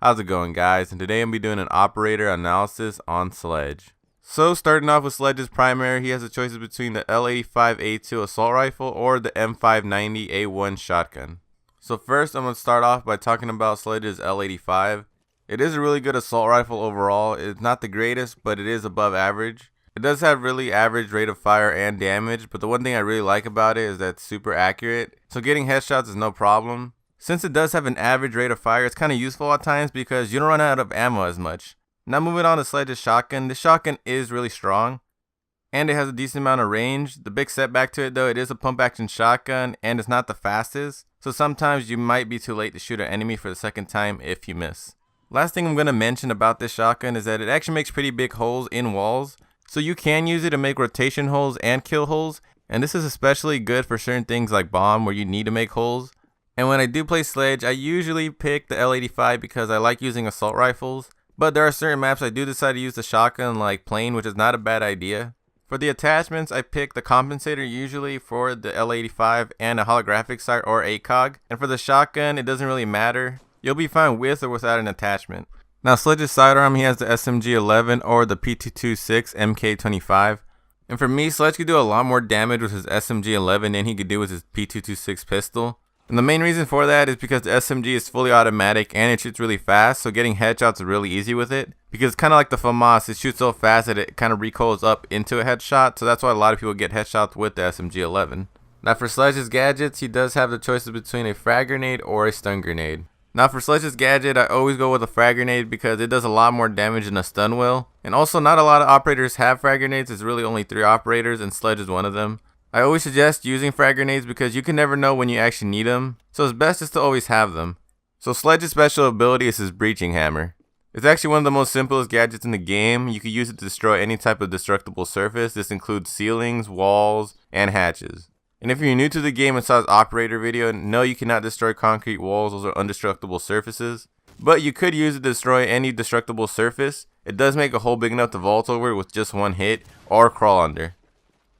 How's it going, guys? And today I'm going to be doing an operator analysis on Sledge. So starting off with Sledge's primary, he has the choices between the L85A2 assault rifle or the M590A1 shotgun. So first I'm going to start off by talking about Sledge's L85. It is a really good assault rifle overall. It's not the greatest, but it is above average. It does have really average rate of fire and damage, but the one thing I really like about it is that it's super accurate. So getting headshots is no problem. Since it does have an average rate of fire, it's kind of useful at times because you don't run out of ammo as much. Now moving on to Sledge's shotgun. This shotgun is really strong and it has a decent amount of range. The big setback to it though, it is a pump action shotgun and it's not the fastest. So sometimes you might be too late to shoot an enemy for the second time if you miss. Last thing I'm going to mention about this shotgun is that it actually makes pretty big holes in walls. So you can use it to make rotation holes and kill holes. And this is especially good for certain things like bomb where you need to make holes. And when I do play Sledge, I usually pick the L85 because I like using assault rifles. But there are certain maps I do decide to use the shotgun like plane, which is not a bad idea. For the attachments, I pick the compensator usually for the L85 and a holographic sight or ACOG. And for the shotgun, it doesn't really matter. You'll be fine with or without an attachment. Now Sledge's sidearm, he has the SMG11 or the P226 MK25. And for me, Sledge could do a lot more damage with his SMG11 than he could do with his P226 pistol. And the main reason for that is because the SMG is fully automatic and it shoots really fast, so getting headshots is really easy with it. Because it's kind of like the FAMAS, it shoots so fast that it kind of recoils up into a headshot, so that's why a lot of people get headshots with the SMG11. Now for Sledge's gadgets, he does have the choices between a frag grenade or a stun grenade. Now for Sledge's gadget, I always go with a frag grenade because it does a lot more damage than a stun will. And also not a lot of operators have frag grenades, it's really only 3 operators and Sledge is one of them. I always suggest using frag grenades because you can never know when you actually need them, so it's best just to always have them. So Sledge's special ability is his breaching hammer. It's actually one of the most simplest gadgets in the game. You can use it to destroy any type of destructible surface. This includes ceilings, walls, and hatches. And if you're new to the game and saw his operator video, no, you cannot destroy concrete walls, those are indestructible surfaces. But you could use it to destroy any destructible surface. It does make a hole big enough to vault over with just one hit or crawl under.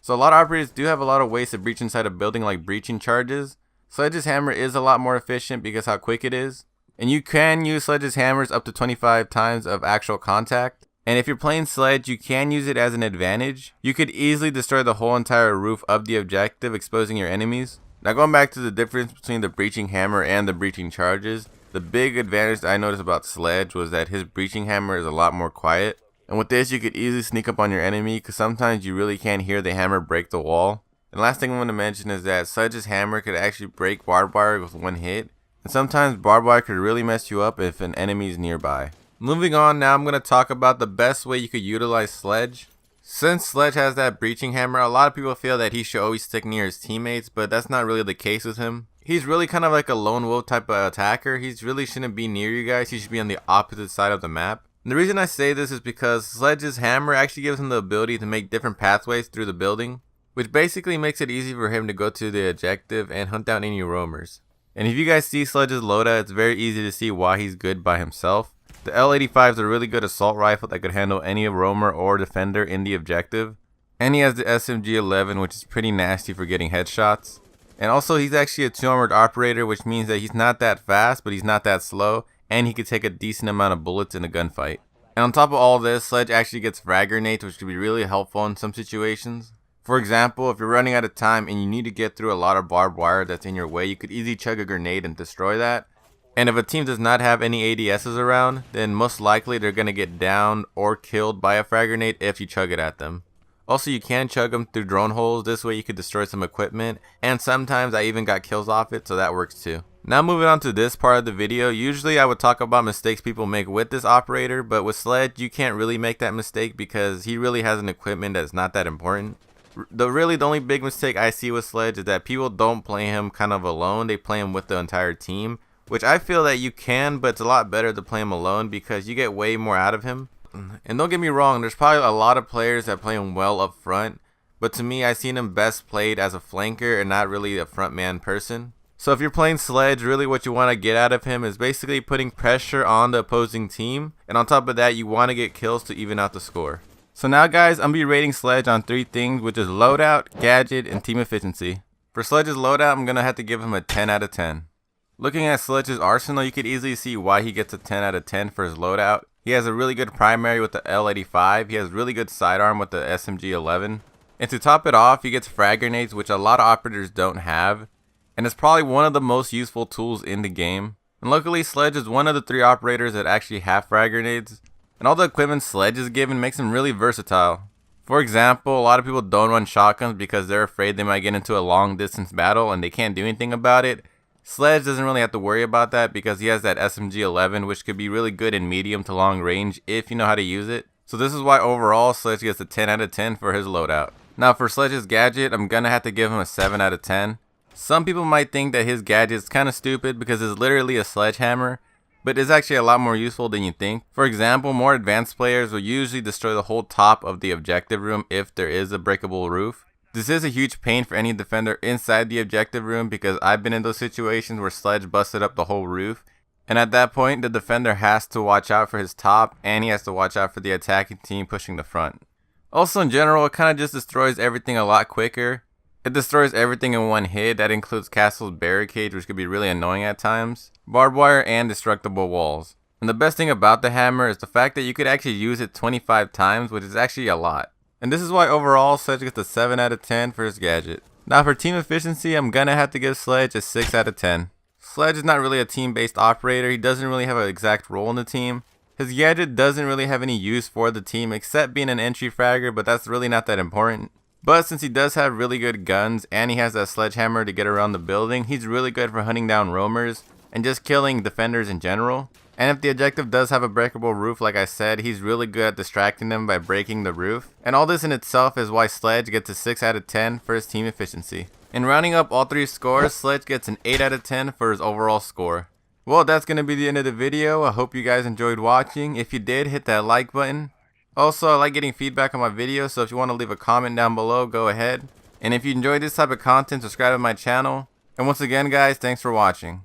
So a lot of operators do have a lot of ways to breach inside a building like breaching charges. Sledge's hammer is a lot more efficient because how quick it is. And you can use Sledge's hammers up to 25 times of actual contact. And if you're playing Sledge, you can use it as an advantage. You could easily destroy the whole entire roof of the objective, exposing your enemies. Now going back to the difference between the breaching hammer and the breaching charges, the big advantage that I noticed about Sledge was that his breaching hammer is a lot more quiet. And with this, you could easily sneak up on your enemy because sometimes you really can't hear the hammer break the wall. And last thing I want to mention is that Sledge's hammer could actually break barbed wire with one hit. And sometimes barbed wire could really mess you up if an enemy is nearby. Moving on, now I'm going to talk about the best way you could utilize Sledge. Since Sledge has that breaching hammer, a lot of people feel that he should always stick near his teammates, but that's not really the case with him. He's really kind of like a lone wolf type of attacker. He really shouldn't be near you guys. He should be on the opposite side of the map. And the reason I say this is because Sledge's hammer actually gives him the ability to make different pathways through the building, which basically makes it easy for him to go to the objective and hunt down any roamers. And if you guys see Sledge's loadout, it's very easy to see why he's good by himself. The L85 is a really good assault rifle that could handle any roamer or defender in the objective. And he has the SMG11, which is pretty nasty for getting headshots. And also he's actually a 2 armored operator, which means that he's not that fast, but he's not that slow. And he could take a decent amount of bullets in a gunfight. And on top of all this, Sledge actually gets frag grenades, which could be really helpful in some situations. For example, if you're running out of time and you need to get through a lot of barbed wire that's in your way, you could easily chug a grenade and destroy that. And if a team does not have any ADSs around, then most likely they're going to get downed or killed by a frag grenade if you chug it at them. Also, you can chug them through drone holes. This way you could destroy some equipment. And sometimes I even got kills off it, so that works too. Now moving on to this part of the video, usually I would talk about mistakes people make with this operator, but with Sledge you can't really make that mistake because he really has an equipment that's not that important. The only big mistake I see with Sledge is that people don't play him kind of alone, they play him with the entire team, which I feel that you can, but it's a lot better to play him alone because you get way more out of him. And don't get me wrong, there's probably a lot of players that play him well up front, but to me I've seen him best played as a flanker and not really a front man person. So if you're playing Sledge, really what you want to get out of him is basically putting pressure on the opposing team. And on top of that, you want to get kills to even out the score. So now guys, I'm going to be rating Sledge on 3 things, which is loadout, gadget, and team efficiency. For Sledge's loadout, I'm going to have to give him a 10 out of 10. Looking at Sledge's arsenal, you could easily see why he gets a 10 out of 10 for his loadout. He has a really good primary with the L85, he has really good sidearm with the SMG11, and to top it off, he gets frag grenades, which a lot of operators don't have, and it's probably one of the most useful tools in the game. And luckily, Sledge is one of the 3 operators that actually have frag grenades, and all the equipment Sledge is given makes him really versatile. For example, a lot of people don't run shotguns because they're afraid they might get into a long distance battle and they can't do anything about it. Sledge doesn't really have to worry about that because he has that SMG11, which could be really good in medium to long range if you know how to use it. So this is why overall Sledge gets a 10 out of 10 for his loadout. Now for Sledge's gadget, I'm gonna have to give him a 7 out of 10. Some people might think that his gadget is kind of stupid because it's literally a sledgehammer, but it's actually a lot more useful than you think. For example, more advanced players will usually destroy the whole top of the objective room if there is a breakable roof. This is a huge pain for any defender inside the objective room because I've been in those situations where Sledge busted up the whole roof, and at that point the defender has to watch out for his top and he has to watch out for the attacking team pushing the front. Also in general, it kind of just destroys everything a lot quicker. It destroys everything in one hit. That includes castle's barricade, which could be really annoying at times, barbed wire, and destructible walls. And the best thing about the hammer is the fact that you could actually use it 25 times, which is actually a lot. And this is why overall Sledge gets a 7 out of 10 for his gadget. Now for team efficiency, I'm gonna have to give Sledge a 6 out of 10. Sledge is not really a team-based operator. He doesn't really have an exact role in the team. His gadget doesn't really have any use for the team except being an entry fragger, but that's really not that important. But since he does have really good guns and he has that sledgehammer to get around the building, he's really good for hunting down roamers and just killing defenders in general. And if the objective does have a breakable roof, like I said, he's really good at distracting them by breaking the roof. And all this in itself is why Sledge gets a 6 out of 10 for his team efficiency. In rounding up all 3 scores, Sledge gets an 8 out of 10 for his overall score. Well, that's going to be the end of the video. I hope you guys enjoyed watching. If you did, hit that like button. Also, I like getting feedback on my videos, so if you want to leave a comment down below, go ahead. And if you enjoyed this type of content, subscribe to my channel. And once again guys, thanks for watching.